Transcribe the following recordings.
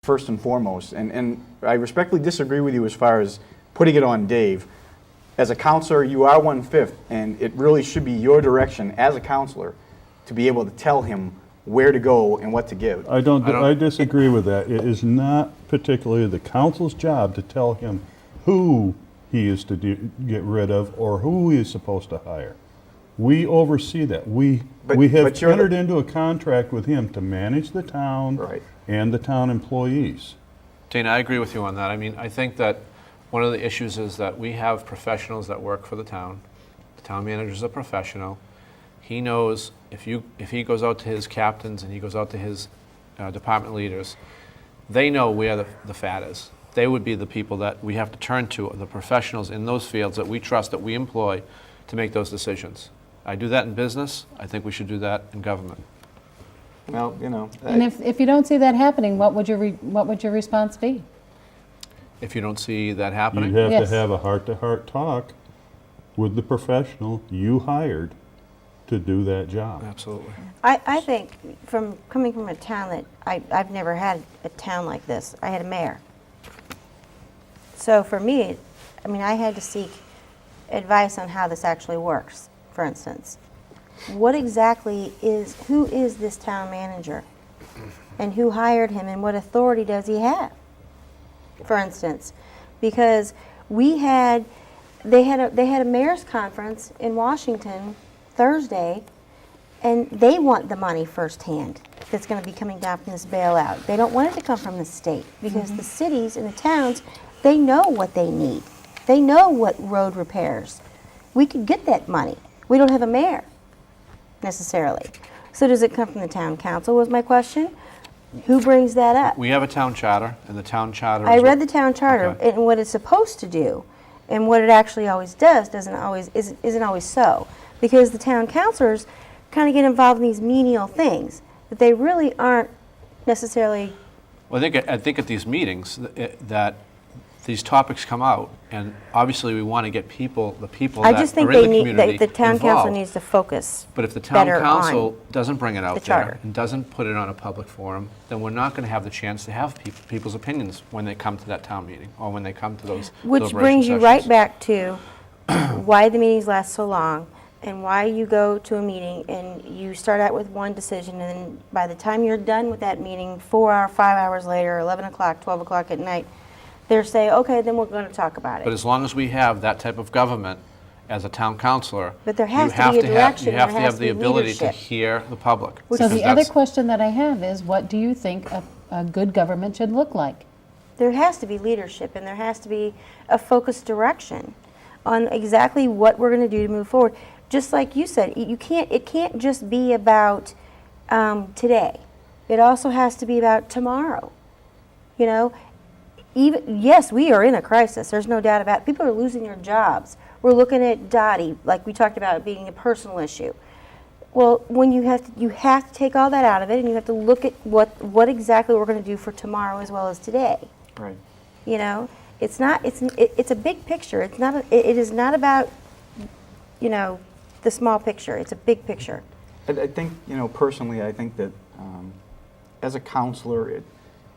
first and foremost. And I respectfully disagree with you as far as putting it on Dave. As a counselor, you are 1/5, and it really should be your direction as a counselor to be able to tell him where to go and what to give. I disagree with that. It is not particularly the council's job to tell him who he is to get rid of or who he is supposed to hire. We oversee that. We have entered into a contract with him to manage the town and the town employees. Dana, I agree with you on that. I mean, I think that one of the issues is that we have professionals that work for the town. The town manager is a professional. He knows if he goes out to his captains and he goes out to his department leaders, they know where the fat is. They would be the people that we have to turn to, the professionals in those fields that we trust, that we employ to make those decisions. I do that in business. I think we should do that in government. Well, you know. And if you don't see that happening, what would your response be? If you don't see that happening? You have to have a heart-to-heart talk with the professional you hired to do that job. Absolutely. I think coming from a town that I've never had a town like this. I had a mayor. So for me, I mean, I had to seek advice on how this actually works. For instance, who is this town manager, and who hired him, and what authority does he have? For instance, because they had a mayor's conference in Washington Thursday, and they want the money firsthand that's going to be coming down from this bailout. They don't want it to come from the state, because the cities and the towns, they know what they need. They know what road repairs. We could get that money. We don't have a mayor, necessarily. So does it come from the town council, was my question? Who brings that up? We have a town charter, and the town charter I read the town charter, and what it's supposed to do, and what it actually always does isn't always so. Because the town councilors kind of get involved in these menial things that they really aren't necessarily. Well, I think at these meetings that these topics come out, and obviously we want to get the people I that just think are in the community the town council involved. needs to focus. But if the town better council on doesn't bring it out the there charter. and doesn't put it on a public forum, then we're not going to have the chance to have people's opinions when they come to that town meeting or when they come to those Which deliberation brings you sessions. right back to why the meetings last so long, and why you go to a meeting and you start out with one decision, and then by the time you're done with that meeting, 4 or 5 hours later, 11 o'clock, 12 o'clock at night, they're saying, okay, then we're going to talk about But it. as long as we have that type of government as a town councilor, But there has you to have be a to have, direction, you there have to has have to the be ability to leadership. hear the public. So because the other that's- question that I have is, what do you think a good government should look like? There has to be leadership, and there has to be a focused direction on exactly what we're going to do to move forward. Just like you said, it can't just be about today. It also has to be about tomorrow. You know, yes, we are in a crisis. There's no doubt about it. People are losing their jobs. We're looking at Dottie, like we talked about, it being a personal issue. Well, when you have to take all that out of it, and you have to look at what exactly we're going to do for tomorrow as well as today. Right. You know, it's a big picture. It is not about, you know, the small picture. It's a big picture. I think, you know, personally, I think that as a counselor,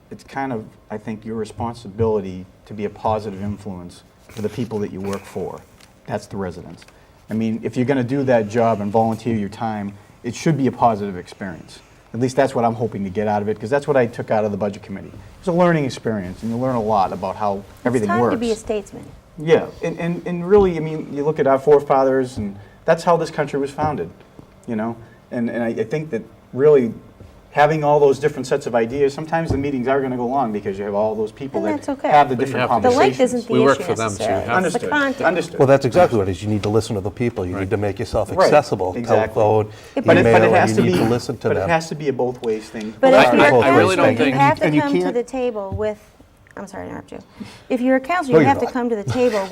it's kind of, I think, your responsibility to be a positive influence for the people that you work for. That's the residents. I mean, if you're going to do that job and volunteer your time, it should be a positive experience. At least that's what I'm hoping to get out of it, because that's what I took out of the budget committee. It's a learning experience, and you learn a lot about how everything It's time works. to be a statesman. Yeah, and really, I mean, you look at our forefathers, and that's how this country was founded, you know? And I think that really having all those different sets of ideas, sometimes the meetings are going to go long because you have all those people And that that's okay. have the But you different have to- The conversations. length isn't the We issue work for them, so you necessarily. have It's the Understood. content. Understood. Well, that's exactly what it is. You need to listen to the people. You need to make yourself Right, accessible. exactly. Telephone, But it email, has and to you be, need to listen to but it them. has to be a both ways thing. But Well, if you're a I really counselor, don't you think- have to and you come to can't- the table with, I'm sorry to interrupt you. If you're a counselor, No, you you're have to not. come to the table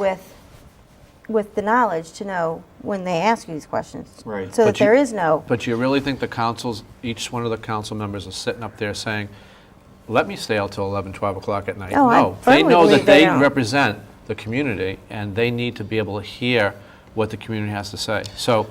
with the knowledge to know when they ask you these questions. Right. So that But you- there is no, But you really think each one of the council members is sitting up there saying, let me stay out till 11, 12 o'clock at night? Oh, I No, they firmly know believe that they they don't. represent the community, and they need to be able to hear what the community has to say. So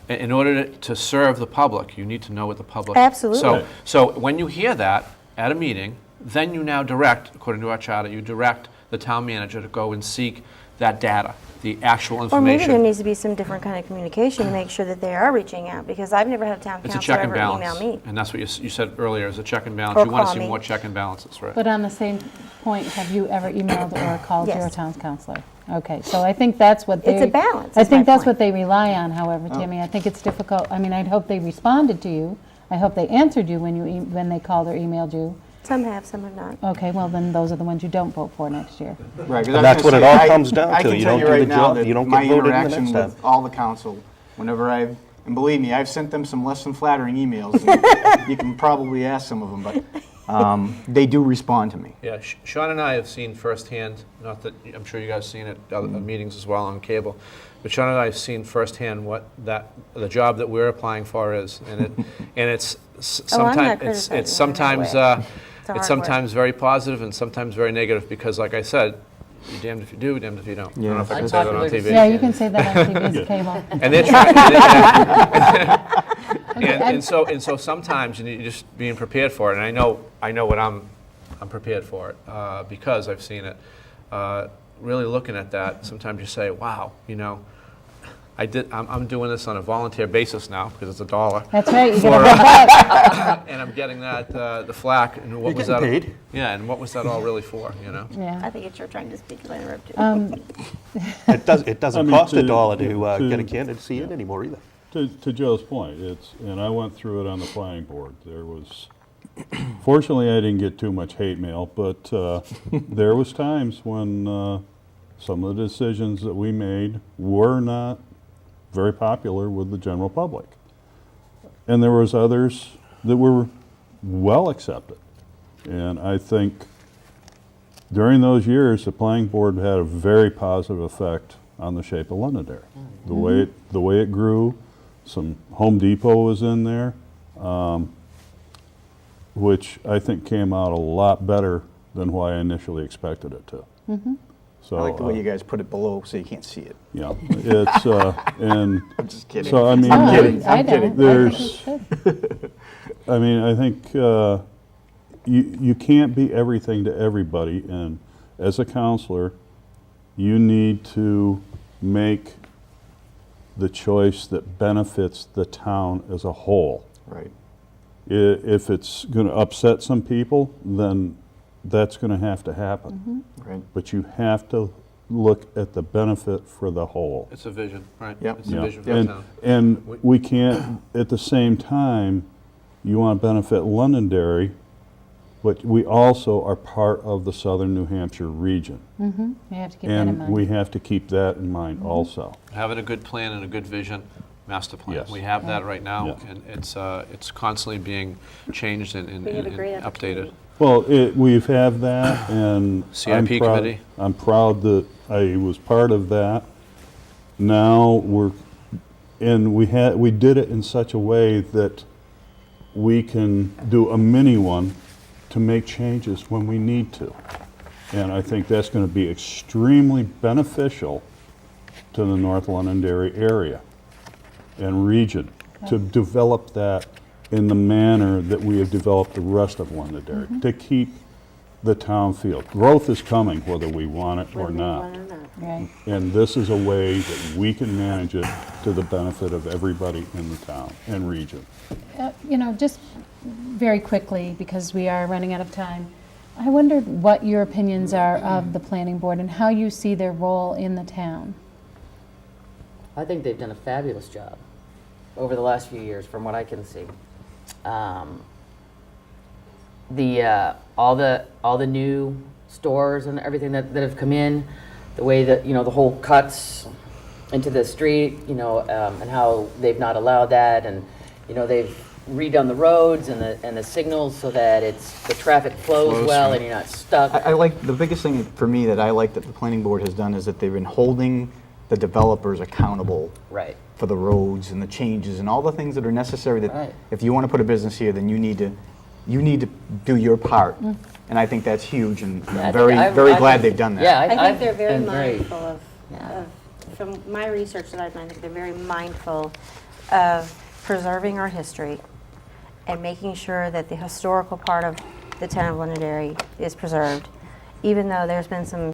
in order to serve the public, you need to know what the public. Absolutely. So when you hear that at a meeting, then you now direct, according to our charter, you direct the town manager to go and seek that data, the actual Or maybe there information. needs to be some different kind of communication to make sure that they are reaching out, because I've never had a town It's a councilor check and ever email balance. me. And that's what you said earlier, is a check and balance. Or You want to call see me. more check and balances, right? But on the same point, have you ever emailed or called your Yes. town councilor? Okay, so I think that's what they... It's a balance, I is my think that's point. what they rely on, however, Oh. Tammy. I think it's difficult. I mean, I'd hope they responded to you. I hope they answered you when when they called or emailed you. Some have, some have not. Okay, well, then those are the ones you don't vote for next year. Right, 'cause I And was that's gonna what it say, all comes down I to. can You tell don't you do right the now job, that you don't my get voted in the interaction next with time. all the council, whenever and believe me, I've sent them some less than flattering emails. And you can probably ask some of them, but they do respond to me. Yeah, Sean and I have seen firsthand, not that, I'm sure you guys have seen it at other meetings as well on cable, but Sean and I have seen firsthand what the job that we're applying for is, and it's Oh, I'm not sometimes, criticizing it's it in sometimes, any way. It's a it's hard sometimes very positive and sometimes very negative, because like I said, you're damned if you do, damned if you don't. I don't know if I can say that on Unpopular TV. Yeah, you can say that on TV as cable. And they're trying, and so sometimes you need just being prepared for it. And I know what I'm prepared for it because I've seen it. Really looking at that, sometimes you say, wow, you know, I'm doing this on a volunteer basis now because it's $1. That's right, you get a big buck. And I'm getting that the flack. And what You're was getting that? paid. Yeah, and what was that all really for? You know. Yeah. I think it's your trying to speak because I interrupted. It doesn't I mean, cost to- $1 to to- get a candidacy in anymore either. To Joe's point, and I went through it on the planning board. There was, fortunately, I didn't get too much hate mail, but there was times when some of the decisions that we made were not very popular with the general public. And there was others that were well accepted. And I think during those years, the planning board had a very positive effect on the shape of Londonderry. The way it grew, some Home Depot was in there, which I think came out a lot better than what I initially expected it to. So, I like the way you guys put it below so you can't see it. yeah, it's, and I'm just kidding. so I mean, I'm kidding. I I'm know. kidding. I think There's- it's good. I mean, I think you can't be everything to everybody, and as a counselor, you need to make the choice that benefits the town as a whole. Right. If it's going to upset some people, then that's going to have to happen. Right. But you have to look at the benefit for the whole. It's a vision, right? Yep. It's a Yeah. vision for the town. And we can't, at the same time, you want to benefit Londonderry, but we also are part of the southern New Hampshire region. You have to keep that in And mind. we have to keep that in mind also. Having a good plan and a good vision, master plan. Yes. We have that right now, Yes. and it's constantly being changed and We have a great updated. opportunity. Well, we've had that, and I'm CIP proud- committee. I'm proud that I was part of that. Now we did it in such a way that we can do a mini one to make changes when we need to. And I think that's going to be extremely beneficial to the North Londonderry area and region, to develop that in the manner that we have developed the rest of Londonderry, to keep the town feel. Growth is coming whether we want it or not. Right. And this is a way that we can manage it to the benefit of everybody in the town and region. You know, just very quickly, because we are running out of time, I wondered what your opinions are of the planning board and how you see their role in the town. I think they've done a fabulous job over the last few years, from what I can see. All the new stores and everything that have come in, the way that, you know, the whole cuts into the street, you know, and how they've not allowed that, and, you know, they've redone the roads and the signals so that the traffic flows well and you're not stuck. I like, the biggest thing for me that I like that the planning board has done is that they've been holding the developers accountable Right. for the roads and the changes and all the things that are necessary that Right. if you want to put a business here, then you need to do your part. And I think that's huge, and Yeah, I I'm think very I glad think- they've done that. Yeah, I think I've they're very been mindful Yeah. from my research that I've done, I think they're very mindful of preserving our history and making sure that the historical part of the town of Londonderry is preserved, even though there's been some